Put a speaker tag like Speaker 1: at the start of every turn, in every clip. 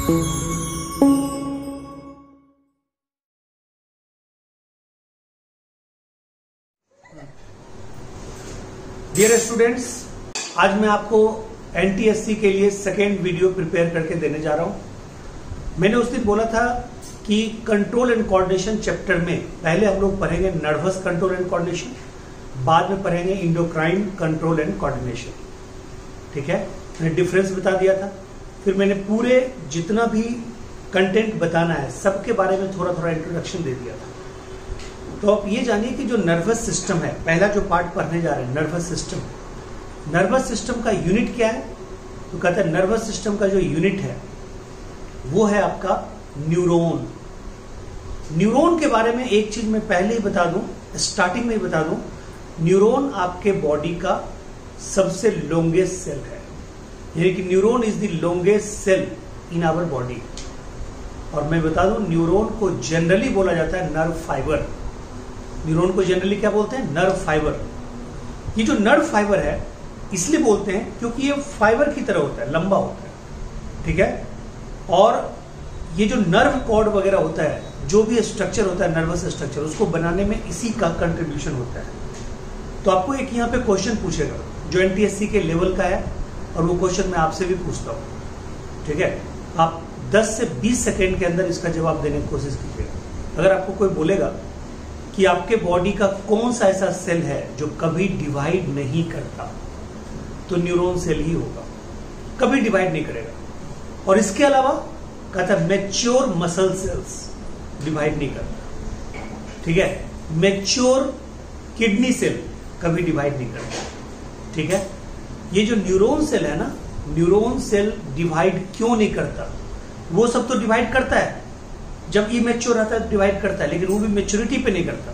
Speaker 1: Dear students, आज मैं आपको एनटीएससी के लिए सेकेंड वीडियो प्रिपेयर करके देने जा रहा हूं। मैंने उस दिन बोला था कि कंट्रोल एंड कोऑर्डिनेशन चैप्टर में पहले हम लोग पढ़ेंगे नर्वस कंट्रोल एंड कोऑर्डिनेशन, बाद में पढ़ेंगे इंडोक्राइन कंट्रोल एंड कोऑर्डिनेशन। ठीक है, मैंने डिफरेंस बता दिया था। फिर मैंने पूरे जितना भी कंटेंट बताना है सबके बारे में थोड़ा थोड़ा इंट्रोडक्शन दे दिया था। तो आप ये जानिए कि जो नर्वस सिस्टम है, पहला जो पार्ट पढ़ने जा रहे हैं नर्वस सिस्टम, नर्वस सिस्टम का यूनिट क्या है? तो कहते हैं नर्वस सिस्टम का जो यूनिट है वो है आपका न्यूरॉन। न्यूरॉन के बारे में एक चीज मैं पहले ही बता दूं, स्टार्टिंग में ही बता दूं, न्यूरॉन आपके बॉडी का सबसे लॉन्गेस्ट सेल है, यानी कि neuron is the longest cell in our body. और मैं बता दूं, न्यूरॉन को जनरली बोला जाता है नर्व फाइबर। न्यूरॉन को जनरली क्या बोलते हैं? Nerve fibre. ये जो नर्व फाइबर है इसलिए बोलते हैं क्योंकि ये फाइबर की तरह होता है, लंबा होता है। ठीक है, और ये जो नर्व कॉर्ड वगैरह होता है, जो भी स्ट्रक्चर होता है नर्वस स्ट्रक्चर, उसको बनाने में इसी का कंट्रीब्यूशन होता है। तो आपको एक यहाँ पे क्वेश्चन पूछेगा जो एनटीएससी के लेवल का है, और वो क्वेश्चन मैं आपसे भी पूछता हूँ। ठीक है, आप 10 से 20 सेकेंड के अंदर इसका जवाब देने की कोशिश कीजिएगा। अगर आपको कोई बोलेगा कि आपके बॉडी का कौन सा ऐसा सेल है जो कभी डिवाइड नहीं करता, तो न्यूरॉन सेल ही होगा, कभी डिवाइड नहीं करेगा। और इसके अलावा कहता है मैच्योर मसल सेल्स डिवाइड नहीं करता। ठीक है, मैच्योर किडनी सेल कभी डिवाइड नहीं करता। ठीक है, ये जो न्यूरॉन सेल है ना, न्यूरॉन सेल डिवाइड क्यों नहीं करता? वो सब तो डिवाइड करता है, जब ये मैच्योर रहता है डिवाइड करता है, लेकिन वो भी मैच्योरिटी पे नहीं करता।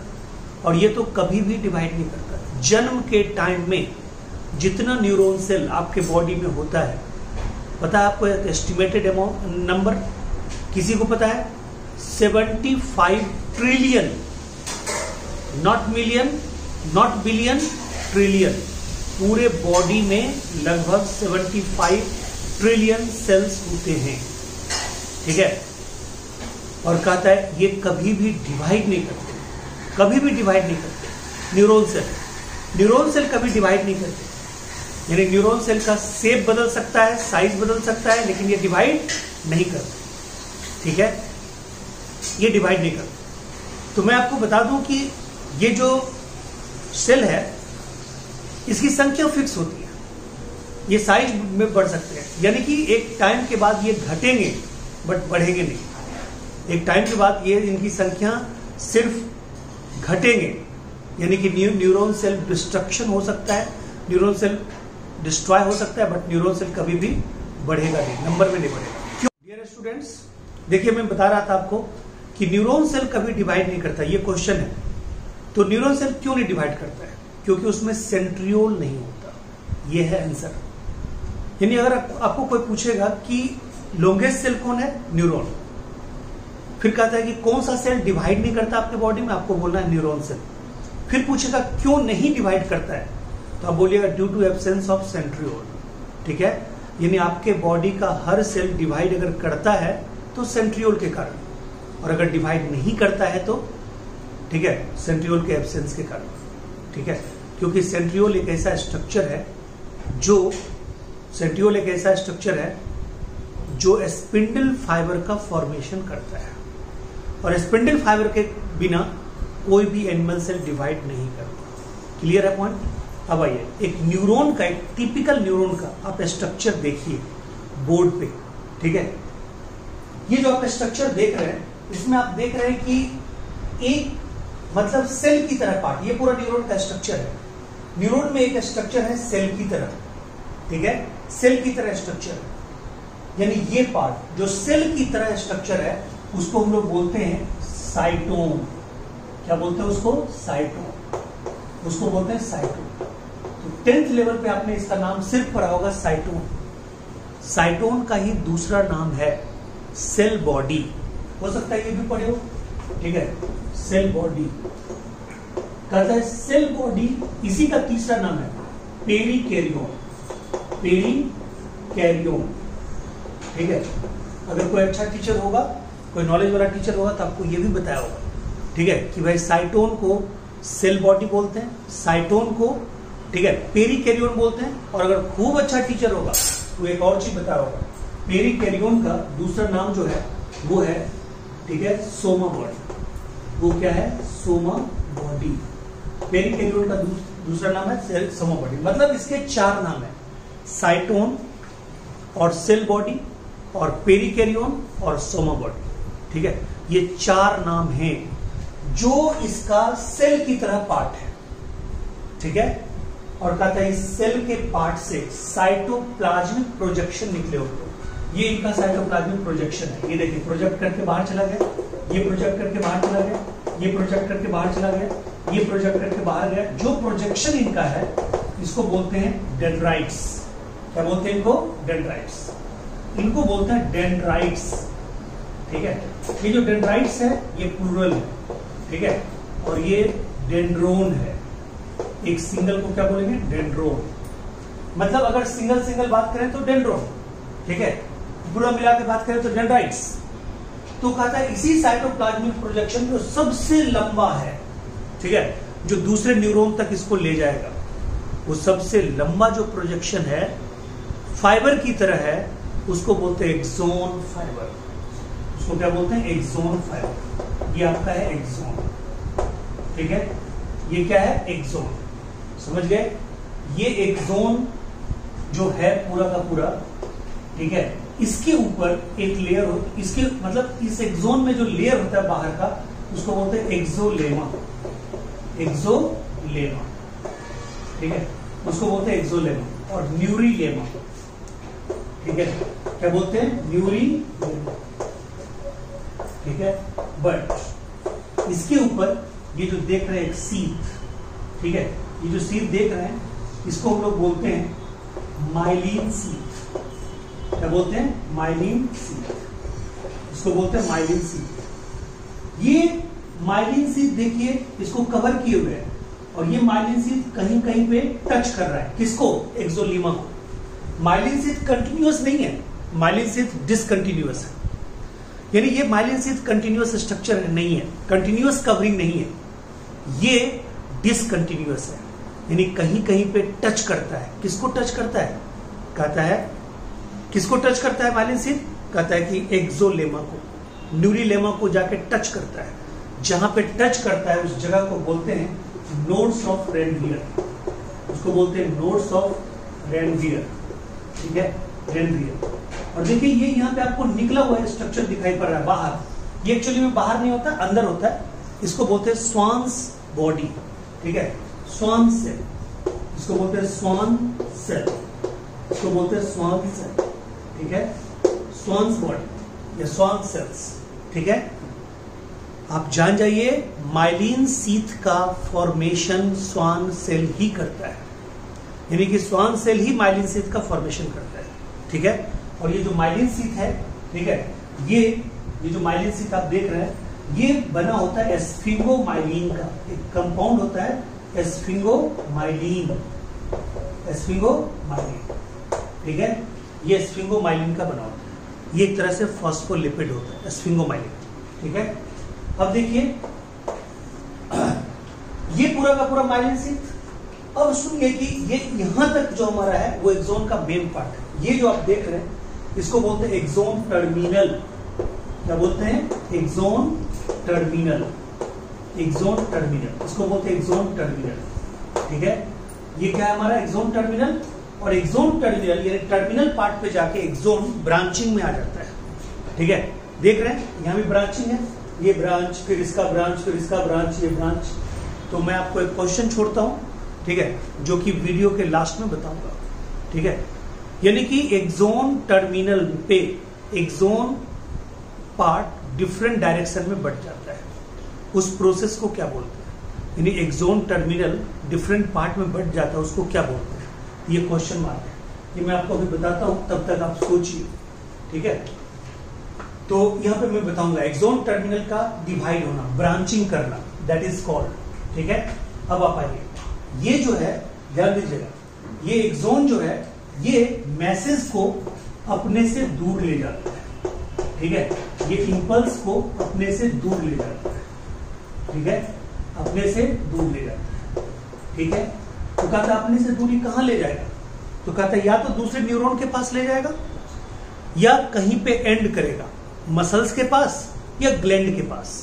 Speaker 1: और ये तो कभी भी डिवाइड नहीं करता। जन्म के टाइम में जितना न्यूरॉन सेल आपके बॉडी में होता है, पता है आपको एक एस्टिमेटेड अमाउंट नंबर किसी को पता है? 75 trillion, not million, not billion, trillion. पूरे बॉडी में लगभग 75 ट्रिलियन सेल्स होते हैं। ठीक है, और कहता है ये कभी भी डिवाइड नहीं करते, कभी भी डिवाइड नहीं करते। न्यूरॉन सेल कभी डिवाइड नहीं करते, यानी न्यूरॉन सेल का शेप बदल सकता है, साइज बदल सकता है, लेकिन ये डिवाइड नहीं करते। ठीक है, ये डिवाइड नहीं करते। तो मैं आपको बता दूं कि ये जो सेल है इसकी संख्या फिक्स होती है, ये साइज में बढ़ सकते हैं, यानी कि एक टाइम के बाद ये घटेंगे बट बढ़ेंगे नहीं। एक टाइम के बाद ये इनकी संख्या सिर्फ घटेंगे, यानी कि न्यूरॉन सेल डिस्ट्रक्शन हो सकता है, न्यूरॉन सेल डिस्ट्रॉय हो सकता है, बट न्यूरॉन सेल कभी भी बढ़ेगा नहीं, नंबर में नहीं बढ़ेगा। क्यों? डियर स्टूडेंट्स, देखिए मैं बता रहा था आपको कि न्यूरॉन सेल कभी डिवाइड नहीं करता, ये क्वेश्चन है। तो न्यूरॉन सेल क्यों नहीं डिवाइड करता है? क्योंकि उसमें सेंट्रियोल नहीं होता, ये है आंसर। यानी अगर आपको कोई पूछेगा कि लॉन्गेस्ट सेल कौन है? न्यूरॉन। फिर कहता है कि कौन सा सेल डिवाइड नहीं करता आपके बॉडी में, आपको बोलना है न्यूरॉन सेल। फिर पूछेगा क्यों नहीं डिवाइड करता है, तो आप बोलिएगा due to absence of centriole. ठीक है, यानी आपके बॉडी का हर सेल डिवाइड अगर करता है तो सेंट्रियोल के कारण, और अगर डिवाइड नहीं करता है तो ठीक है सेंट्रियोल के एब्सेंस के कारण। ठीक है, क्योंकि सेंट्रियोल एक ऐसा स्ट्रक्चर है जो स्पिंडल फाइबर का फॉर्मेशन करता है, और स्पिंडल फाइबर के बिना कोई भी एनिमल सेल डिवाइड नहीं करता। क्लियर है पॉइंट? अब आइए एक न्यूरॉन का, एक टिपिकल न्यूरॉन का आप स्ट्रक्चर देखिए बोर्ड पे। ठीक है, ये जो आप स्ट्रक्चर देख रहे हैं, इसमें आप देख रहे हैं कि एक मतलब सेल की तरह पार्ट, ये पूरा न्यूरॉन का स्ट्रक्चर है। न्यूरॉन में एक स्ट्रक्चर है सेल की तरह। ठीक है, सेल की तरह स्ट्रक्चर है, यानी ये पार्ट जो सेल की तरह स्ट्रक्चर है उसको हम लोग बोलते हैं साइटोम। क्या बोलते हैं उसको? साइटोम। उसको बोलते हैं साइटोम। तो 10th लेवल पे आपने इसका नाम सिर्फ पढ़ा होगा साइटोन। साइटोन का ही दूसरा नाम है सेल बॉडी, हो सकता है ये भी पढ़े हो। ठीक है, सेल बॉडी कहता है सेल बॉडी, इसी का तीसरा नाम है पेरिकैरियोन। पेरिकैरियोन। ठीक है, अगर कोई अच्छा टीचर होगा, कोई नॉलेज वाला टीचर होगा तो आपको ये भी बताया होगा, ठीक है, कि भाई साइटोन को सेल बॉडी बोलते हैं, साइटोन को, ठीक है, पेरिकैरियोन बोलते हैं। और अगर खूब अच्छा टीचर होगा तो एक और चीज बताया होगा, पेरिकैरियोन का दूसरा नाम जो है वो है, ठीक है, सोमा बॉडी। वो क्या है? सोमा बॉडी। पेरिकैरियोन का दूसरा नाम है सोमा बॉडी। मतलब इसके 4 नाम है, साइटोन और सेल बॉडी और पेरिकैरियोन और सोमा बॉडी, ठीक है। ये 4 नाम हैं जो इसका सेल की तरह पार्ट है, ठीक है। और कहता है इस सेल के पार्ट से साइटोप्लाज्मिक प्रोजेक्शन निकले होते हैं। ये इनका साइटोप्लाज्मिक प्रोजेक्शन है। ये देखिए, प्रोजेक्ट करके बाहर चला गया, ये प्रोजेक्ट करके बाहर चला गया, ये प्रोजेक्ट करके बाहर चला गया, ये प्रोजेक्ट करके बाहर गया। जो प्रोजेक्शन इनका है इसको बोलते हैं डेंड्राइट्स। क्या बोलते हैं इनको? डेंड्राइट्स। इनको बोलते हैं डेंड्राइट्स, ठीक है। ये जो डेंड्राइट्स है ये प्लूरल है, ठीक है, और ये डेंड्रोन है। एक सिंगल को क्या बोलेंगे? डेंड्रोन। मतलब अगर सिंगल सिंगल बात करें तो डेंड्रोन, ठीक है, पूरा मिला के बात करें तो डेंड्राइट्स। तो कहता है इसी साइटोप्लाज्मिक प्रोजेक्शन जो सबसे लंबा है, ठीक है, जो दूसरे न्यूरॉन तक इसको ले जाएगा, वो सबसे लंबा जो प्रोजेक्शन है फाइबर की तरह है, उसको बोलते हैं एक्सोन फाइबर। उसको क्या बोलते हैं? Axon fibre. ये आपका है एक्सोन, ठीक है। ये क्या है? एक्सोन। समझ गए? ये एक्सोन जो है पूरा का पूरा, ठीक है, इसके ऊपर एक लेयर हो, इसके मतलब इस एक्सोन में जो लेयर होता है बाहर का, उसको बोलते हैं एक्सोलेमा। एक्सोलेमा, ठीक है, उसको बोलते हैं एक्सोलेमा। और न्यूरिलेमा, ठीक है, क्या बोलते हैं? न्यूरिलेमा, ठीक है। बट इसके ऊपर ये जो देख रहे हैं एक सीथ, ठीक है, ये जो सीथ देख रहे हैं इसको हम लोग बोलते हैं माइलिन सीथ। क्या बोलते हैं? Myelin sheath. इसको बोलते हैं माइलिन सीथ। ये माइलिन सीथ देखिए इसको कवर किए हुए है, और ये माइलिन सीथ कहीं कहीं पे टच कर रहा है किसको? एक्सोलीमा को। माइलिन सीथ कंटिन्यूअस नहीं है, माइलिन सीथ डिसकंटिन्यूअस है। यानी ये माइलिन सीथ कंटिन्यूअस स्ट्रक्चर नहीं है, कंटिन्यूअस कवरिंग नहीं है, ये डिसकंटिन्यूअस है। यानी कहीं कहीं पे टच करता है। किसको टच करता है? कहता है किसको टच करता है माइलिन सीथ? कहता है कि एक्सोलेमा को, न्यूरिलेमा को जाके टच करता है। जहां पे टच करता है उस जगह को बोलते हैं नोड्स ऑफ रेनवियर। उसको बोलते हैं नोड्स ऑफ रेनवियर, ठीक है, रेनवियर। और देखिए ये यहाँ पे आपको निकला हुआ स्ट्रक्चर दिखाई पड़ रहा है बाहर। ये एक्चुअली में बाहर नहीं होता, अंदर होता है। इसको बोलते हैं स्वान्स बॉडी, ठीक है, स्वान सेल। इसको बोलते हैं स्वान सेल, इसको बोलते हैं स्वान सेल, ठीक है, स्वान्स बॉडी या स्वान सेल्स, ठीक है। आप जान जाइए माइलिन सीथ का फॉर्मेशन स्वान सेल ही करता है। यानी कि स्वान सेल ही माइलिन सीथ का फॉर्मेशन करता है, ठीक है। और ये जो माइलिन सीथ है, ठीक है, ये जो माइलिन सीथ आप देख रहे हैं ये बना होता है एस्फिंगोमाइलिन का। एक कंपाउंड होता है एस्फिंगोमाइलिन, ठीक है, ये एस्फिंगोमाइलिन का बना होता है। ये एक तरह से फॉस्फोलिपिड होता है एस्फिंगोमाइलिन, ठीक है। अब देखिए ये पूरा का पूरा माइलिन सीथ। अब सुनिए कि ये यहां तक जो हमारा है वो एक्सोन का मेन पार्ट है। ये जो आप देख रहे हैं इसको बोलते हैं एक्सोन टर्मिनल। क्या बोलते हैं? एक्सोन टर्मिनल, एक्सोन टर्मिनल, इसको बोलते हैं एक्सोन टर्मिनल, ठीक है। ये क्या है हमारा? Axon terminal. और एक्सोन टर्मिनल यानी टर्मिनल पार्ट पे जाके एक्सोन ब्रांचिंग में आ जाता है, ठीक है। देख रहे हैं यहां भी ब्रांचिंग है, ये ब्रांच, फिर इसका ब्रांच, फिर इसका ब्रांच, ये ब्रांच। तो मैं आपको एक क्वेश्चन छोड़ता हूं, ठीक है, जो कि वीडियो के लास्ट में बताऊंगा, ठीक है। यानी कि एक्सोन टर्मिनल पे एक्सोन पार्ट डिफरेंट डायरेक्शन में बढ़ जाता है, उस प्रोसेस को क्या बोलते हैं? यानी एक्सोन टर्मिनल डिफरेंट पार्ट में बढ़ जाता है, उसको क्या बोलते हैं? ये क्वेश्चन मार्क है। ये मैं आपको अभी बताता हूं, तब तक आप सोचिए, ठीक है। तो यहां पे मैं बताऊंगा एक्सोन टर्मिनल का डिवाइड होना, ब्रांचिंग करना, दैट इज कॉल्ड, ठीक है। अब आप आइए, ये जो है ध्यान दीजिएगा, ये एक्सोन जो है ये मैसेज को अपने से दूर ले जाता है, ठीक है, ये इंपल्स को अपने से दूर ले जाता है, ठीक है, अपने से दूर ले जाता है, ठीक है। तो कहता अपने से दूरी कहां ले जाएगा, तो कहता या तो दूसरे न्यूरॉन के पास ले जाएगा या कहीं पे एंड करेगा, मसल्स के पास या ग्लैंड के पास,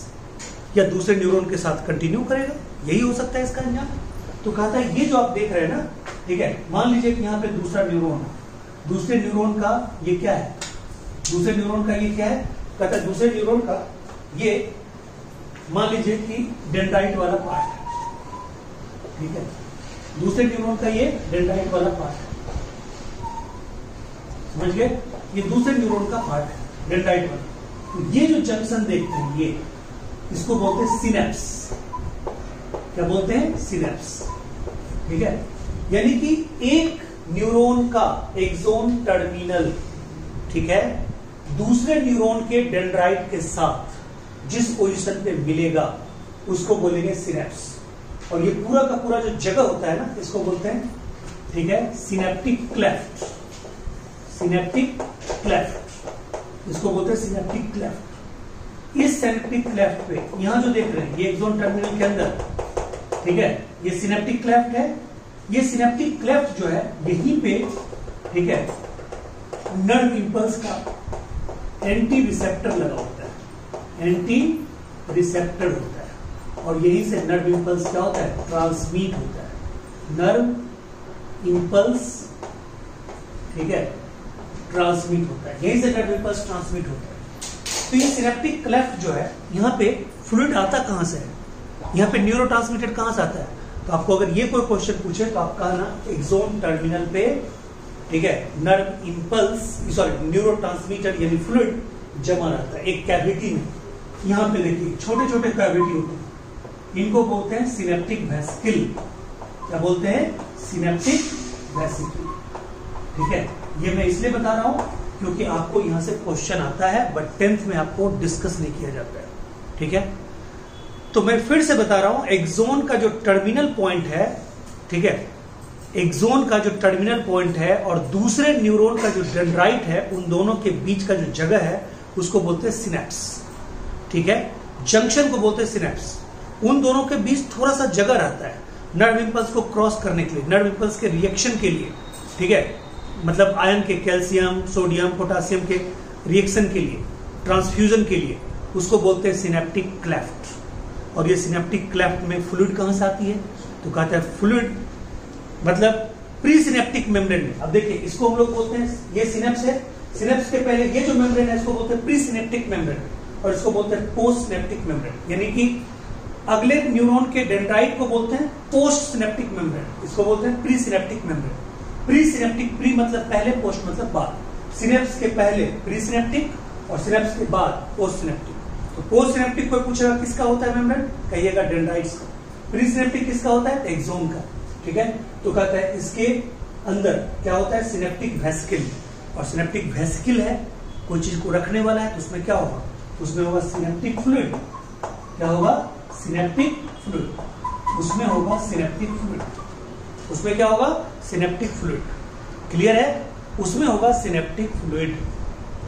Speaker 1: या दूसरे न्यूरॉन के साथ कंटिन्यू करेगा, यही हो सकता है इसका अंजाम। तो कहता है ये जो आप देख रहे हैं ना, ठीक है, मान लीजिए कि यहाँ पे दूसरा न्यूरॉन है, दूसरे न्यूरॉन का ये क्या है, दूसरे न्यूरॉन का ये क्या है, कहता है दूसरे न्यूरॉन का ये मान लीजिए कि डेंड्राइट वाला पार्ट है, ठीक है, दूसरे न्यूरॉन का ये डेंड्राइट वाला पार्ट है, समझ गए, ये दूसरे न्यूरॉन का पार्ट है डेंड्राइट वाला। तो ये जो जंक्शन देखते हैं ये, इसको बोलते हैं सिनेप्स, क्या बोलते हैं, सिनेप्स, ठीक है। यानी कि एक न्यूरॉन का एक्सोन टर्मिनल, ठीक है, दूसरे न्यूरॉन के डेंड्राइट के साथ जिस पोजीशन पे मिलेगा उसको बोलेंगे सिनेप्स। और ये पूरा का पूरा जो जगह होता है ना, इसको बोलते हैं, ठीक है, सिनेप्टिक क्लेफ्ट, सिनेप्टिक क्लेफ्ट, इसको बोलते हैं सिनेप्टिक क्लेफ्ट। इस सिनेप्टिक क्लेफ्ट पे यहां जो देख रहे हैं ये एक्सोन टर्मिनल के अंदर, ठीक है, ये सिनेप्टिक क्लेफ्ट है, ये सिनेप्टिक क्लेफ्ट जो है यहीं पे, ठीक है, नर्व इंपल्स का एंटी रिसेप्टर लगा होता है, एंटी रिसेप्टर होता है, और यहीं से नर्व इंपल्स क्या होता है, ट्रांसमिट होता है, नर्व इंपल्स, ठीक है, ट्रांसमिट होता है, यहीं से नर्व इंपल्स ट्रांसमिट होता है। तो ये सिनेप्टिक क्लेफ्ट जो है, यहाँ पे फ्लूइड आता कहां से है, यहाँ पे न्यूरोट्रांसमीटर कहां से आता है, तो आपको अगर ये कोई क्वेश्चन पूछे तो आप कहना एक्सोन टर्मिनल पे, ठीक है, नर्व इंपल्स, सॉरी न्यूरोट्रांसमीटर यानी फ्लूइड जमा रहता है एक कैविटी में। यहाँ पे देखिए छोटे छोटे कैविटी होते हैं, इनको बोलते हैं सिनेप्टिक वेसिकल, क्या बोलते हैं, सिनेप्टिक वेसिकल, ठीक है। ये मैं इसलिए बता रहा हूं क्योंकि आपको यहां से क्वेश्चन आता है, बट 10th में आपको डिस्कस नहीं किया जाता है, ठीक है। तो मैं फिर से बता रहा हूं, एक्सोन का जो टर्मिनल पॉइंट है, ठीक है, एक्सोन का जो टर्मिनल पॉइंट है और दूसरे न्यूरॉन का जो डेंड्राइट है, उन दोनों के बीच का जो जगह है उसको बोलते हैं सिनेप्स, ठीक है, जंक्शन को बोलते हैं सिनेप्स। उन दोनों के बीच थोड़ा सा जगह रहता है नर्व इंपल्स को क्रॉस करने के लिए, नर्व इंपल्स के रिएक्शन के लिए, ठीक है, मतलब आयन के, कैल्शियम, सोडियम, पोटासियम के रिएक्शन के लिए, ट्रांसफ्यूजन के लिए, उसको बोलते हैं सिनेप्टिक क्लेफ्ट। और ये सिनेप्टिक क्लेफ्ट में फ्लूइड कहां से आती है, तो कहता है फ्लूइड मतलब प्री सिनेप्टिक मेम्ब्रेन में। अब देखिए इसको हम लोग बोलते हैं, ये सिनेप्स है, सिनेप्स के पहले ये जो मेम्ब्रेन है इसको बोलते हैं प्री सिनेप्टिक मेम्ब्रेन, और इसको बोलते हैं पोस्ट सिनेप्टिक मेम्ब्रेन। यानी कि अगले न्यूरॉन के डेंड्राइट को बोलते हैं पोस्ट सिनेप्टिक मेम्ब्रेन, इसको बोलते हैं pre synaptic membrane. Pre synaptic, pre मतलब पहले, पोस्ट मतलब बाद, सिनेप्स के पहले प्री सिनेप्टिक और सिनेप्स के बाद पोस्ट सिनेप्टिक। तो पोस्ट सिनेप्टिक कोई पूछेगा किसका होता है मेम्ब्रेन, कहिएगा डेंड्राइट्स का। प्री सिनेप्टिक किसका होता है, एक्सोन का, ठीक है। तो कहता है इसके अंदर क्या होता है, सिनेप्टिक वेसिकल, और सिनेप्टिक वेसिकल है, कोई चीज को रखने वाला है, तो उसमें क्या होगा, उसमें होगा सिनेप्टिक फ्लूइड, क्या होगा, सिनेप्टिक फ्लूइड, उसमें होगा सिनेप्टिक फ्लूइड, उसमें क्या होगा, सिनेप्टिक फ्लूइड, क्लियर है, उसमें होगा सिनेप्टिक फ्लूइड,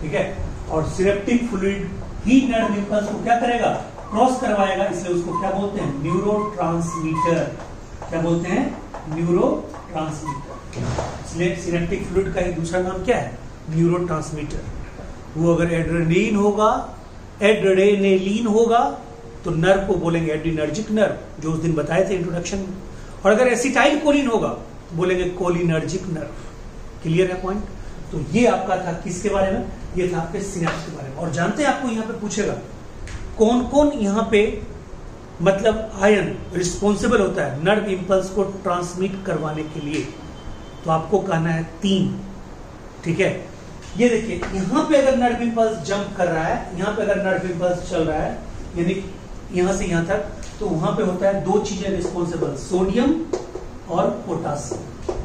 Speaker 1: ठीक है। और सिनेप्टिक फ्लूइड ही नर्व इंपल्स को क्या करेगा, क्रॉस करवाएगा, इसलिए उसको क्या बोलते हैं, न्यूरोट्रांसमीटर, क्या बोलते हैं, न्यूरोट्रांसमीटर। इसलिए सिनेप्टिक फ्लूइड का ही दूसरा नाम क्या है, न्यूरोट्रांसमीटर। वो अगर एड्रेनलिन होगा, एड्रेनेलिन होगा, तो नर्व को बोलेंगे एड्रीनर्जिक नर्व, जो उस दिन बताए थे इंट्रोडक्शन में। और अगर एसिटाइल कोलिन होगा तो बोलेंगे कोलिनर्जिक नर्व। क्लियर है पॉइंट। तो ये आपका था किसके बारे में, ये था आपके सिनेप्स के बारे में। और जानते हैं आपको यहां पे पूछेगा कौन कौन यहां पे मतलब आयन रिस्पॉन्सिबल होता है नर्व इंपल्स को ट्रांसमिट करवाने के लिए, तो आपको कहना है 3, ठीक है। ये देखिए यहां पे अगर नर्व इंपल्स जंप कर रहा है, यहां पे अगर नर्व इंपल्स चल रहा है, यानी यहां से यहां तक, तो वहां पे होता है 2 चीजें रिस्पॉन्सिबल, सोडियम और पोटासियम,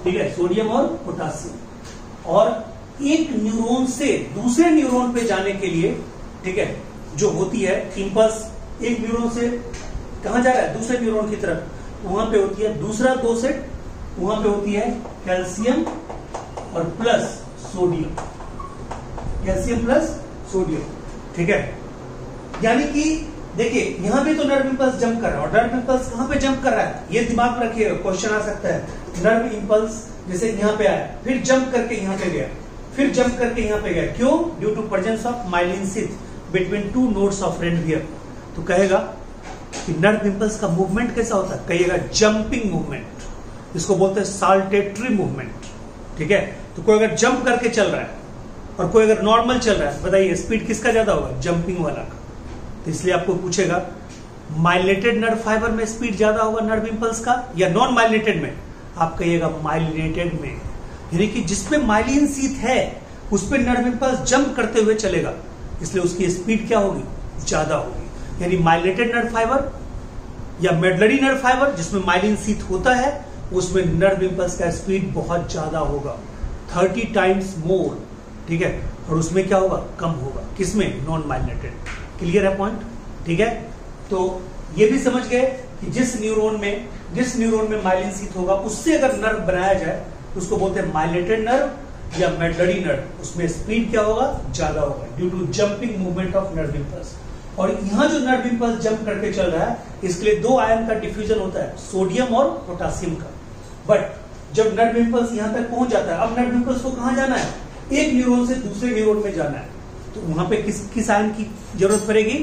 Speaker 1: ठीक है, सोडियम और पोटासियम। और एक न्यूरॉन से दूसरे न्यूरॉन पे जाने के लिए, ठीक है, जो होती है इंपल्स, एक न्यूरॉन से कहां जा रहा है, दूसरे न्यूरॉन की तरफ, वहां पे होती है दूसरा 2 सेट, वहां पे होती है कैल्शियम और plus sodium, calcium plus sodium, ठीक है। यानी कि देखिए यहां भी तो नर्व इंपल्स जंप कर रहा है, और नर्व इंपल्स कहां पे जंप कर रहा है, ये दिमाग में रखिएगा, क्वेश्चन आ सकता है। नर्व इंपल्स जैसे यहां पे आया, फिर जंप करके यहां पे गया, फिर जंप करके यहां पे गया, क्यों? Due to presence of myelin sheath between two nodes of Ranvier. तो कहेगा कि नर्व इंपल्स का मूवमेंट कैसा होता है, कहिएगा जंपिंग मूवमेंट, इसको बोलते हैं साल्टेटरी मूवमेंट, ठीक है। तो कोई अगर जंप करके चल रहा है और कोई अगर नॉर्मल चल रहा है, बताइए स्पीड किसका ज्यादा होगा, जंपिंग वाला का। तो इसलिए आपको पूछेगा माइलिनेटेड नर्व फाइबर में स्पीड ज्यादा होगा नर्व इंपल्स का या नॉन माइलिनेटेड में, आप कहिएगा माइलिनेटेड में, यानी कि जिसपे माइलिन शीथ है उस पे नर्व इंपल्स जंप करते हुए चलेगा, इसलिए उसकी स्पीड क्या होगी, ज्यादा होगी। यानी माइलिनेटेड नर्व फाइबर या मेडलरी नर्व फाइबर जिसमें माइलिन शीथ होता है, उसमें नर्व इंपल्स का स्पीड बहुत ज्यादा होगा, 30 टाइम्स मोर, ठीक है। और उसमें क्या होगा, कम होगा, किसमें, नॉन माइलिनेटेड। क्लियर है पॉइंट, ठीक है। तो ये भी समझ गए कि जिस न्यूरॉन में माइलिन शीथ होगा उससे अगर नर्व बनाया जाए तो उसको बोलते हैं माइलिनेटेड नर्व या मेडलरी नर्व, उसमें स्पीड क्या होगा, ज्यादा होगा, due to jumping movement of nerve impulse. और यहाँ जो नर्व इंपल्स जंप करके चल रहा है, इसके लिए 2 आयन का डिफ्यूजन होता है, सोडियम और पोटासियम का। बट जब नर्व इंपल्स यहाँ तक पहुंच जाता है, अब नर्व इंपल्स को कहां जाना है, एक न्यूरॉन से दूसरे न्यूरॉन में जाना है, तो वहां पे किस आयन की जरूरत पड़ेगी,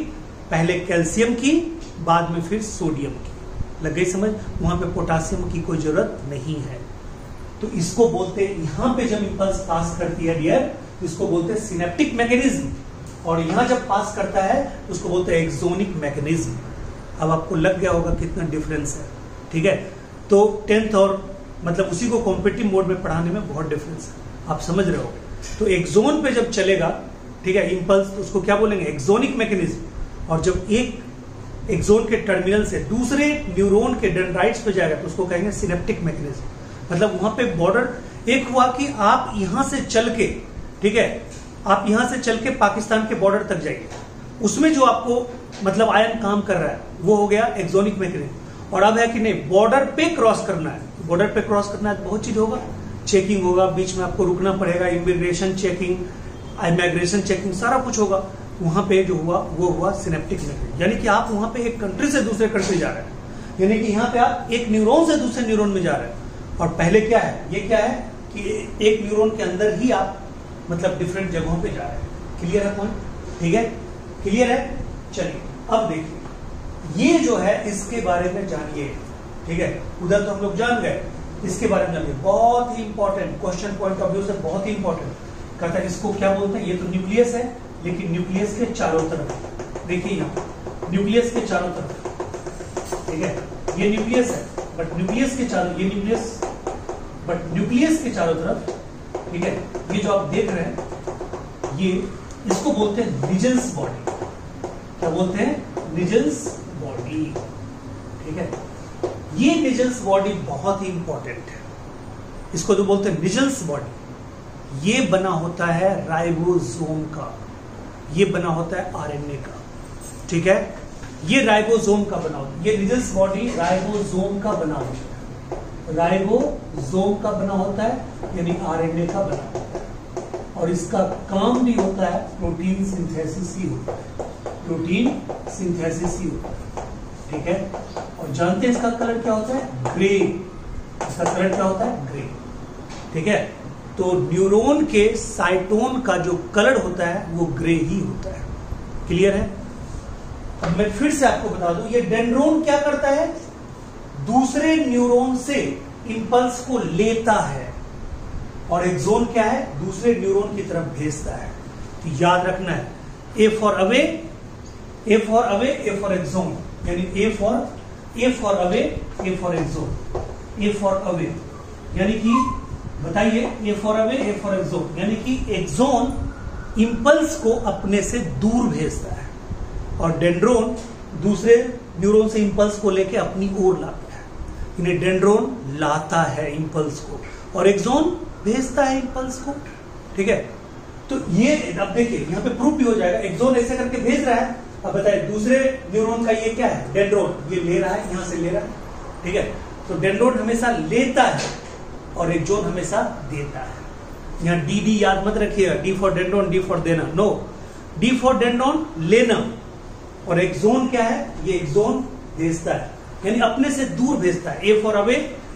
Speaker 1: पहले कैल्शियम की, बाद में फिर सोडियम की। लग गई समझ, वहां पे पोटासियम की कोई जरूरत नहीं है। तो इसको बोलते हैं, यहां पे जब इंपल्स पास करती है डियर, तो इसको बोलते हैं सिनेप्टिक मैकेनिज्म, और यहां जब पास करता है तो उसको बोलते हैं एक्सोनिक मैकेनिज्म। अब आपको लग गया होगा कितना डिफरेंस है, ठीक है। तो 10th और मतलब उसी को कॉम्पिटिटिव मोड में पढ़ाने में बहुत डिफरेंस है, आप समझ रहे हो। तो एक्सोन पे जब चलेगा, ठीक है, इंपल्स, तो उसको क्या बोलेंगे, एक्सोनिक मैकेनिज्म। और जब एक एक्सोन के टर्मिनल से दूसरे न्यूरॉन के डेंड्राइट्स पे जाएगा तो उसको कहेंगे सिनेप्टिक मैकेनिज्म। मतलब वहां पे बॉर्डर एक हुआ कि आप यहां से चल के, ठीक है, आप यहां से चल के पाकिस्तान के बॉर्डर तक जाइए, उसमें जो आपको मतलब आयन काम कर रहा है वो हो गया एक्सोनिक मैकेनिज्म। और अब है कि नहीं, बॉर्डर पे क्रॉस करना है, बॉर्डर पे क्रॉस करना है तो बहुत चीज होगा, चेकिंग होगा, बीच में आपको रुकना पड़ेगा, इमिग्रेशन चेकिंग, इमिग्रेशन चेकिंग, सारा कुछ होगा। वहां पे जो हुआ वो हुआ सिनेप्टिक मैकेनिज्म, यानी कि आप वहां पे एक कंट्री से दूसरे कंट्री जा रहे हैं, यानी कि यहाँ पे आप एक न्यूरॉन से दूसरे न्यूरॉन में जा रहे हैं। और पहले क्या है, ये क्या है कि एक न्यूरॉन के अंदर ही आप मतलब डिफरेंट जगहों पे जा रहे हैं। क्लियर है पॉइंट, ठीक है, क्लियर है। चलिए अब देखिए, ये जो है इसके बारे में जानिए, ठीक है। उधर तो हम लोग जान गए, इसके बारे में जानिए, बहुत ही important question point of view से बहुत ही इंपॉर्टेंट। कहता है इसको क्या बोलते हैं, ये तो न्यूक्लियस है, लेकिन न्यूक्लियस के चारों तरफ देखिए, यहाँ न्यूक्लियस के चारों तरफ, ठीक है, ये न्यूक्लियस है, बट न्यूक्लियस के चारों, ये न्यूक्लियस, बट न्यूक्लियस के चारों तरफ, ठीक है, ये जो आप देख रहे हैं, ये इसको बोलते हैं निजेल्स बॉडी। क्या बोलते हैं, निजेल्स बॉडी, ठीक है। ये निजेल्स बॉडी बहुत ही इंपॉर्टेंट है, इसको जो बोलते हैं निजेल्स बॉडी, ये बना होता है राइबोसोम का, ये बना होता है आरएनए का, ठीक है। ये राइबोसोम का बना होता है, ये निजेल्स बॉडी राइबोसोम का बना होता है, राइबोसोम का बना होता है, यानी आरएनए का बना होता है। और इसका काम भी होता है प्रोटीन सिंथेसिस ही होता है, प्रोटीन सिंथेसिस ही होता है, ठीक है। और जानते हैं इसका कलर क्या होता है, ग्रे, इसका कलर क्या होता है, ग्रे, ठीक है। तो न्यूरॉन के साइटोन का जो कलर होता है वो ग्रे ही होता है। क्लियर है। अब मैं फिर से आपको बता दूं, ये डेंड्रोन क्या करता है, दूसरे न्यूरॉन से इंपल्स को लेता है, और एक्सोन क्या है, दूसरे न्यूरॉन की तरफ भेजता है। तो याद रखना है, A for away, A for away, A for axon, यानी A for away, A for axon, A for away, यानी कि बताइए, A for away, A for axon, यानी कि एक्सोन इंपल्स को अपने से दूर भेजता है, और डेंड्रोन दूसरे न्यूरॉन से इंपल्स को लेके अपनी ओर लाता है। यानी डेंड्रोन लाता है इंपल्स को और एक्सोन भेजता है इंपल्स को, ठीक है। तो ये अब देखिए यहां पे प्रूफ भी हो जाएगा, एक्सोन ऐसे करके भेज रहा है। अब बताइए दूसरे न्यूरॉन का ये क्या है, डेंड्रोन, ये ले रहा है, यहां से ले रहा है, ठीक है। तो डेंड्रोन हमेशा लेता है और एक्सोन हमेशा देता है। यहाँ डी याद मत रखिएगा, डी फॉर डेंड्रोन, डी फॉर देना, नो। डी फॉर डेंड्रॉन लेना, और एक्सोन क्या है, ये एक्सोन भेजता है, यानी अपने से दूर भेजता है। A for away,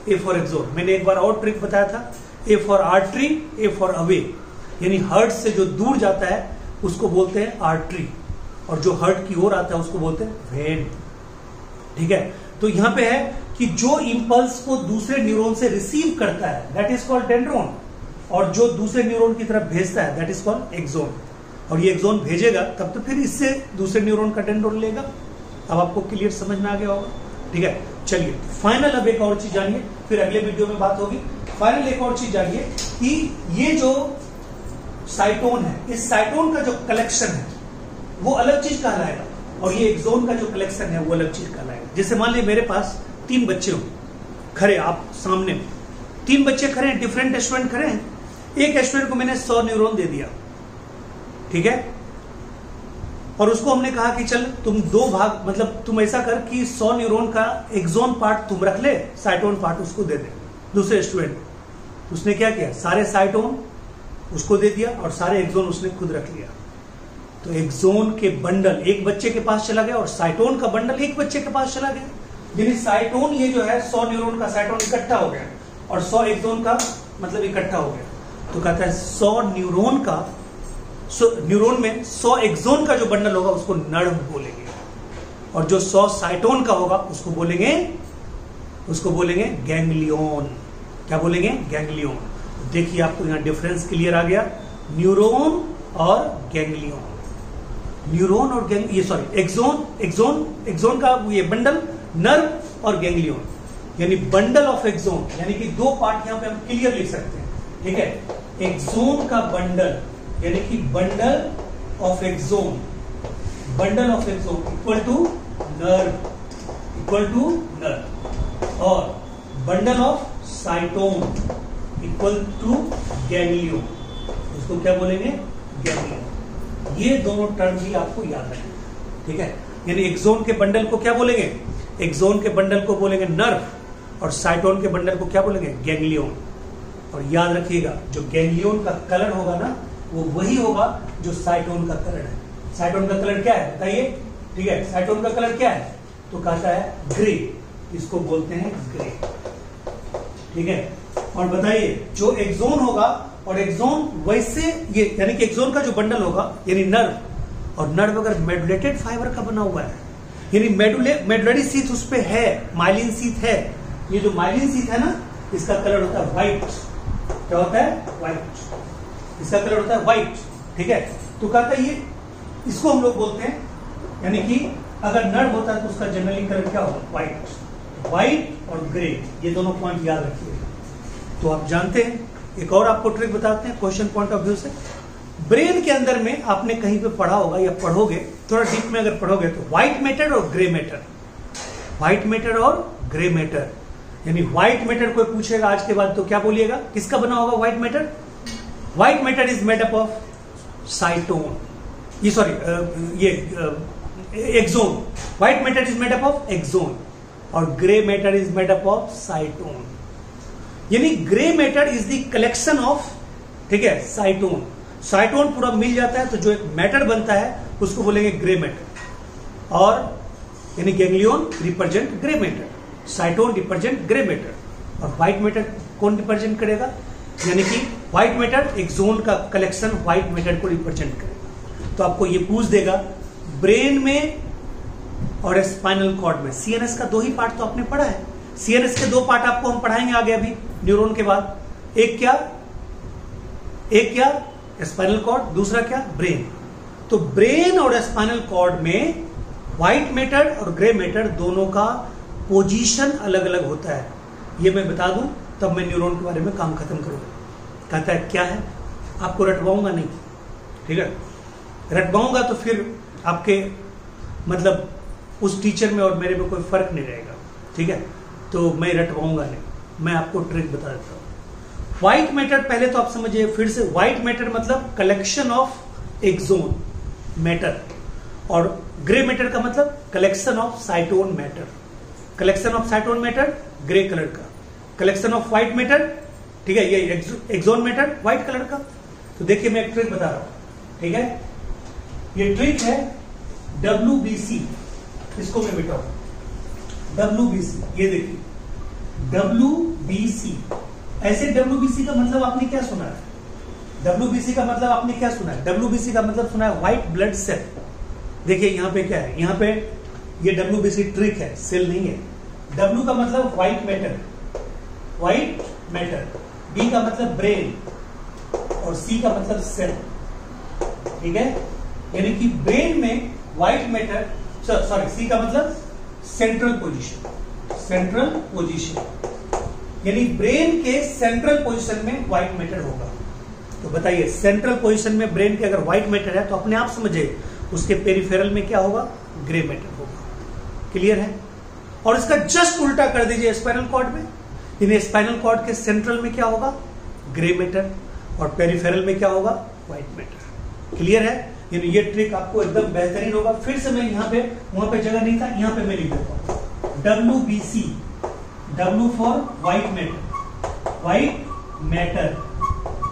Speaker 1: A for axon. मैंने एक बार और ट्रिक बताया था, A for artery, A for away, यानी हार्ट से जो दूर जाता है उसको बोलते हैं आर्टरी, और जो हार्ट की ओर आता है उसको बोलते हैं वेन। ठीक है, तो यहां पे है कि जो इंपल्स को दूसरे न्यूरॉन से रिसीव करता है दैट इज कॉल्ड डेंड्रॉन, और जो दूसरे न्यूरॉन की तरफ भेजता है दैट इज कॉल्ड एक्सोन। और ये एक्सोन भेजेगा तब तो फिर इससे दूसरे न्यूरॉन का डेंड्रॉन लेगा। अब आपको क्लियर समझ में आ गया होगा। ठीक है, चलिए फाइनल अब एक और चीज जानिए, फिर अगले वीडियो में बात होगी। फाइनल एक और चीज जानिए कि ये जो साइटोन है, इस साइटोन का जो कलेक्शन है वो अलग चीज कहलाएगा, और ये एक्सोन का जो कलेक्शन है वो अलग चीज कहलाएगा। जैसे मान लीजिए मेरे पास 3 बच्चे हो खड़े, आप सामने 3 बच्चे खड़े हैं, डिफरेंट स्टूडेंट खड़े हैं। एक स्टूडेंट को मैंने 100 न्यूरॉन दे दिया, ठीक है, और उसको हमने कहा कि चल तुम 2 भाग, मतलब तुम ऐसा कर कि 100 न्यूरॉन का एक्सोन पार्ट तुम रख ले, साइटोन पार्ट उसको दे दे दूसरे स्टूडेंट। उसने क्या किया, सारे साइटोन उसको दे दिया और सारे एक्सोन उसने खुद रख लिया। तो एक्सोन के बंडल एक बच्चे के पास चला गया और साइटोन का बंडल एक बच्चे के पास चला गया, यानी साइटोन ये जो है 100 न्यूरॉन का साइटोन इकट्ठा हो गया और 100 एक्सोन का मतलब इकट्ठा हो गया। तो कहता है 100 न्यूरॉन का, न्यूरॉन में 100 एक्सोन का जो बंडल होगा उसको नर्व बोलेंगे, और जो 100 साइटोन का होगा उसको बोलेंगे गैंग्लियन। क्या बोलेंगे, गैंग्लियन। देखिए आपको यहां डिफरेंस क्लियर आ गया, न्यूरॉन और गैंग्लियन। न्यूरॉन और एक्सोन का ये बंडल, नर्व और गैंग्लियन, यानी बंडल ऑफ एक्सोन, यानी कि 2 पार्ट यहां पे हम क्लियर लिख सकते हैं। ठीक है, एक्सोन का बंडल यानी कि bundle of axon, bundle of axon equal to nerve, और bundle of cyton equal to ganglion, उसको क्या बोलेंगे, गैंग्लियन। ये दोनों टर्म भी आपको याद रखना। ठीक है, यानी एक्सोन के बंडल को क्या बोलेंगे, एक्सोन के बंडल को बोलेंगे नर्व, और साइटोन के बंडल को क्या बोलेंगे, गैंग्लियन। और याद रखिएगा जो गैंग्लियन का कलर होगा ना वो वही होगा जो साइटोन का कलर है। साइटोन का कलर क्या है बताइए, ठीक है, साइटोन का कलर क्या है, तो कहता है ग्रे, इसको बोलते हैं ग्रे। ठीक है, और बताइए जो एक्सोन होगा, और एक्सोन वैसे ये यानी कि एक्सोन का जो बंडल होगा यानी नर्व, और नर्व अगर मेडुलेटेड फाइबर का बना हुआ है, यानी मेडुलरी सीथ उस पे है, माइलिन सीथ है, ये जो माइलिन सीथ है ना इसका कलर होता है व्हाइट। क्या होता है, व्हाइट, इसका कलर होता है व्हाइट। ठीक है, तो कहता है ये, इसको हम लोग बोलते हैं, यानी कि अगर नर्व होता है तो उसका जनरली कलर क्या होगा, व्हाइट। व्हाइट और ग्रे, ये दोनों पॉइंट याद रखिए। तो आप जानते हैं, एक और आपको ट्रिक बताते हैं क्वेश्चन पॉइंट ऑफ व्यू से। ब्रेन के अंदर में आपने कहीं पे पढ़ा होगा या पढ़ोगे, थोड़ा डीप में अगर पढ़ोगे तो व्हाइट मैटर और ग्रे मैटर, व्हाइट मैटर और ग्रे मैटर, यानी व्हाइट मैटर कोई पूछेगा आज के बाद तो क्या बोलिएगा, किसका बना होगा white matter, white matter is made up of cyton, ये सॉरी ये axon, white matter is made up of axon, और grey matter is made up of cyton, यानी grey matter is the collection of, ठीक है, साइटोन। साइटोन पूरा मिल जाता है तो जो एक मैटर बनता है उसको बोलेंगे ग्रे मैटर, और यानी ganglion represent grey matter, साइटोन represent grey matter, और व्हाइट मैटर कौन रिप्रेजेंट करेगा, यानी कि व्हाइट मैटर एक्सोन का कलेक्शन व्हाइट मैटर को रिप्रेजेंट करेगा। तो आपको ये पूछ देगा ब्रेन में और स्पाइनल कॉर्ड में, सीएनएस का 2 ही पार्ट तो आपने पढ़ा है, सीएनएस के 2 पार्ट आपको हम पढ़ाएंगे आगे अभी न्यूरॉन के बाद, एक क्या स्पाइनल कॉर्ड, दूसरा क्या ब्रेन। तो ब्रेन और स्पाइनल कॉर्ड में व्हाइट मैटर और ग्रे मैटर दोनों का पोजीशन अलग अलग होता है, ये मैं बता दूं तब मैं न्यूरॉन के बारे में काम खत्म करूंगा। कहता है क्या है, आपको रटवाऊंगा नहीं, ठीक है, रटवाऊंगा तो फिर आपके मतलब उस टीचर में और मेरे में कोई फर्क नहीं रहेगा, ठीक है, तो मैं रटवाऊंगा नहीं, मैं आपको ट्रिक बता देता हूं। व्हाइट मैटर पहले तो आप समझिए फिर से, व्हाइट मैटर मतलब कलेक्शन ऑफ एक्सोन मैटर, और ग्रे मैटर का मतलब collection of साइटोन matter, collection of साइटोन matter grey colour का, कलेक्शन ऑफ व्हाइट मैटर, ठीक है, ये एक्सोन मैटर व्हाइट कलर का। तो देखिए मैं एक ट्रिक बता रहा हूं, ठीक है, ये ट्रिक है WBC, इसको मैं मिटाऊं, WBC, ये देखिए WBC। ऐसे WBC का मतलब आपने क्या सुना है? WBC का मतलब आपने क्या सुना है? WBC का मतलब सुना है व्हाइट ब्लड सेल। देखिए यहां पे क्या है, यहां पे ये WBC ट्रिक है, सेल नहीं है। W का मतलब white matter, white matter. B का मतलब ब्रेन और C का मतलब सेल, ठीक है। यानी कि ब्रेन में व्हाइट मैटर, सॉरी C का मतलब सेंट्रल पोजीशन, सेंट्रल पोजीशन, यानी ब्रेन के सेंट्रल पोजीशन में व्हाइट मैटर होगा। तो बताइए सेंट्रल पोजीशन में ब्रेन के अगर व्हाइट मैटर है तो अपने आप समझिए उसके पेरिफेरल में क्या होगा? ग्रे मैटर होगा। क्लियर है? और इसका जस्ट उल्टा कर दीजिए स्पाइनल कॉर्ड में, यानी स्पाइनल कॉर्ड के सेंट्रल में क्या होगा? ग्रे मैटर, और पेरिफेरल में क्या होगा? White matter. क्लियर है? यानी ये ट्रिक आपको एकदम बेहतरीन होगा। फिर से मैं यहाँ पे, वहां पे जगह नहीं था, यहाँ पे मैं लिख देता हूं WBC, W for white matter, white matter,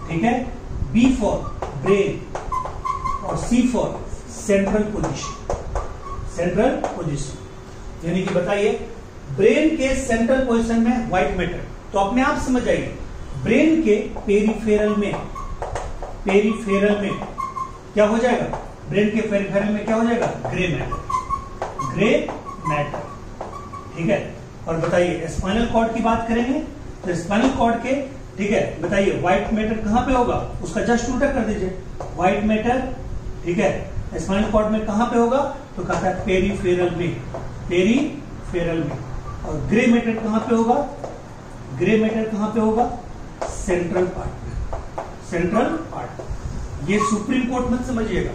Speaker 1: ठीक है। B फॉर ब्रेन और C for central position, central position. यानी कि बताइए ब्रेन के सेंट्रल पोजीशन में व्हाइट मैटर, तो अपने आप समझ आइए ब्रेन के पेरिफेरल में, पेरिफेरल में क्या हो जाएगा? ब्रेन के पेरिफेरल में क्या हो जाएगा? ग्रे मैटर, ग्रे मैटर, ठीक है। और बताइए स्पाइनल कॉर्ड की बात करेंगे तो स्पाइनल कॉर्ड के, ठीक है, बताइए व्हाइट मैटर कहां पे होगा? उसका जस्ट उल्टा कर दीजिए, व्हाइट मैटर, ठीक है, स्पाइनल कॉर्ड में कहां पे होगा? तो कहता है पेरिफेरल में, पेरिफेरल में। और ग्रे मैटर कहां पे होगा? ग्रे मैटर कहां पे होगा? सेंट्रल पार्ट में, सेंट्रल पार्ट। ये सुप्रीम कोर्ट मत समझिएगा,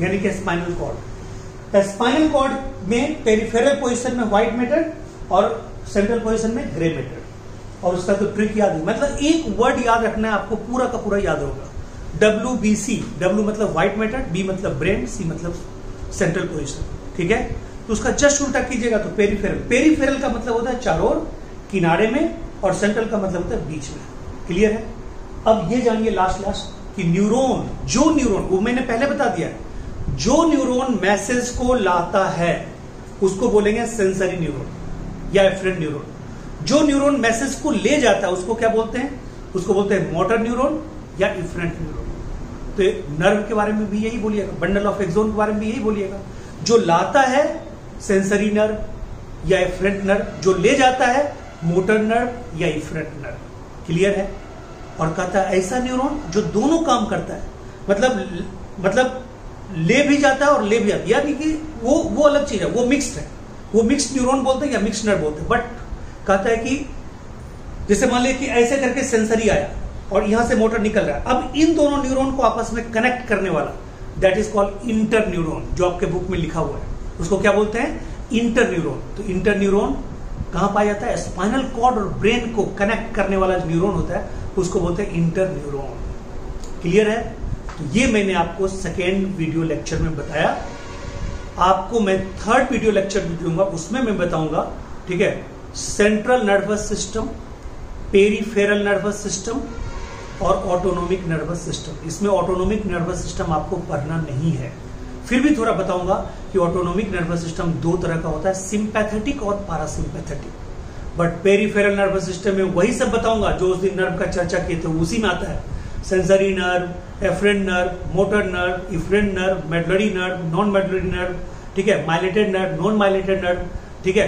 Speaker 1: यानी कि स्पाइनल कॉर्ड। स्पाइनल कॉर्ड में पेरिफेरल पोजीशन में व्हाइट मैटर और सेंट्रल पोजीशन में ग्रे मैटर। और उसका तो ट्रिक याद है, मतलब एक वर्ड याद रखना है आपको, पूरा का पूरा याद होगा। WBC, W मतलब व्हाइट मैटर, B मतलब ब्रेन, C मतलब सेंट्रल पोजीशन, ठीक है। तो उसका जस्ट उल्टा कीजिएगा तो पेरिफेरल, पेरिफेरल का मतलब होता है चारों ओर, किनारे में, और सेंट्रल का मतलब होता है बीच में। क्लियर है? अब ये जानिए लास्ट कि न्यूरॉन, जो न्यूरॉन, वो मैंने पहले बता दिया, जो न्यूरॉन मैसेज को लाता है उसको बोलेंगे सेंसरी न्यूरॉन या एफरेंट न्यूरॉन। जो न्यूरॉन मैसेज को ले जाता है उसको क्या बोलते हैं? उसको बोलते हैं मोटर न्यूरॉन या इफरेंट न्यूरॉन। तो नर्व के बारे में भी यही बोलिएगा, बंडल ऑफ एक्सोन के बारे में भी यही बोलिएगा। जो लाता है सेंसरी नर्व या इफरेंट नर्व, जो ले जाता है मोटर नर्व या इफरेंट नर्व। क्लियर है? और कहता है ऐसा न्यूरॉन जो दोनों काम करता है, मतलब ले भी जाता है और ले भी जाता है, यानी कि वो अलग चीज है, वो मिक्स्ड है, वो मिक्स्ड न्यूरॉन बोलते हैं या मिक्स्ड नर्व बोलते हैं। बट कहता है कि जैसे मान लिया कि ऐसे करके सेंसरी आया और यहां से मोटर निकल रहा है, अब इन दोनों न्यूरॉन को आपस में कनेक्ट करने वाला that is called inter neuron, जो आपके बुक में लिखा हुआ है उसको क्या बोलते हैं? Inter neuron. तो इंटर न्यूरॉन कहां पाया जाता है? स्पाइनल कॉर्ड और ब्रेन को कनेक्ट करने वाला जो न्यूरॉन होता है उसको बोलते हैं इंटर न्यूरॉन। क्लियर है? तो ये मैंने आपको सेकेंड वीडियो लेक्चर में बताया। आपको मैं थर्ड वीडियो लेक्चर भी दूंगा, उसमें मैं बताऊंगा, ठीक है, central nervous system, peripheral nervous system और ऑटोनोमिक नर्वस सिस्टम। इसमें ऑटोनोमिक नर्वस सिस्टम आपको पढ़ना नहीं है, फिर भी थोड़ा बताऊंगा कि ऑटोनोमिक नर्वस सिस्टम दो तरह का होता है, सिंपैथेटिक और parasympathetic. But peripheral nervous system में वही सब बताऊंगा जो उस दिन नर्व का चर्चा किए थे, उसी में आता है sensory nerve, afferent nerve, motor nerve, efferent nerve, medullary nerve, non medullary nerve, ठीक है, myelinated nerve, non myelinated nerve, ठीक है,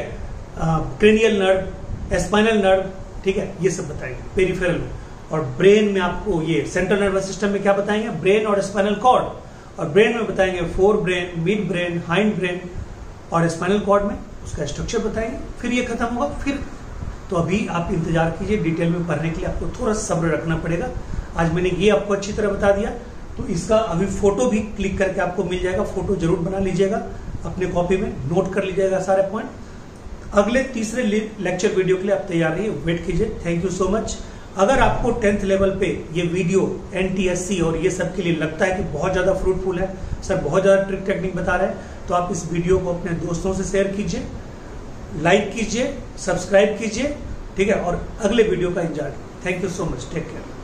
Speaker 1: क्रेनियल नर्व, स्पाइनल नर्व, ठीक है, ये सब बताएंगे पेरिफेरल में। और ब्रेन में आपको ये सेंट्रल नर्वस सिस्टम में क्या बताएंगे? ब्रेन और स्पाइनल कॉर्ड। और ब्रेन में बताएंगे fore brain, mid brain, hind brain, और स्पाइनल कॉर्ड में उसका स्ट्रक्चर बताएंगे। फिर ये खत्म होगा। फिर तो अभी आप इंतजार कीजिए, डिटेल में पढ़ने के लिए आपको थोड़ा सब्र रखना पड़ेगा। आज मैंने ये आपको अच्छी तरह बता दिया, तो इसका अभी फोटो भी क्लिक करके आपको मिल जाएगा। फोटो जरूर बना लीजिएगा, अपने कॉपी में नोट कर लीजिएगा सारे पॉइंट। अगले तीसरे लेक्चर वीडियो के लिए आप तैयार रहिए, वेट कीजिए। Thank you so much. अगर आपको 10th लेवल पे ये वीडियो NTSC और ये सब के लिए लगता है कि बहुत ज्यादा फ्रूटफुल है, सर बहुत ज्यादा ट्रिक टेक्निक बता रहे हैं, तो आप इस वीडियो को अपने दोस्तों से शेयर कीजिए, लाइक कीजिए, सब्सक्राइब कीजिए, ठीक है, और अगले वीडियो का इंतजार। Thank you so much, take care.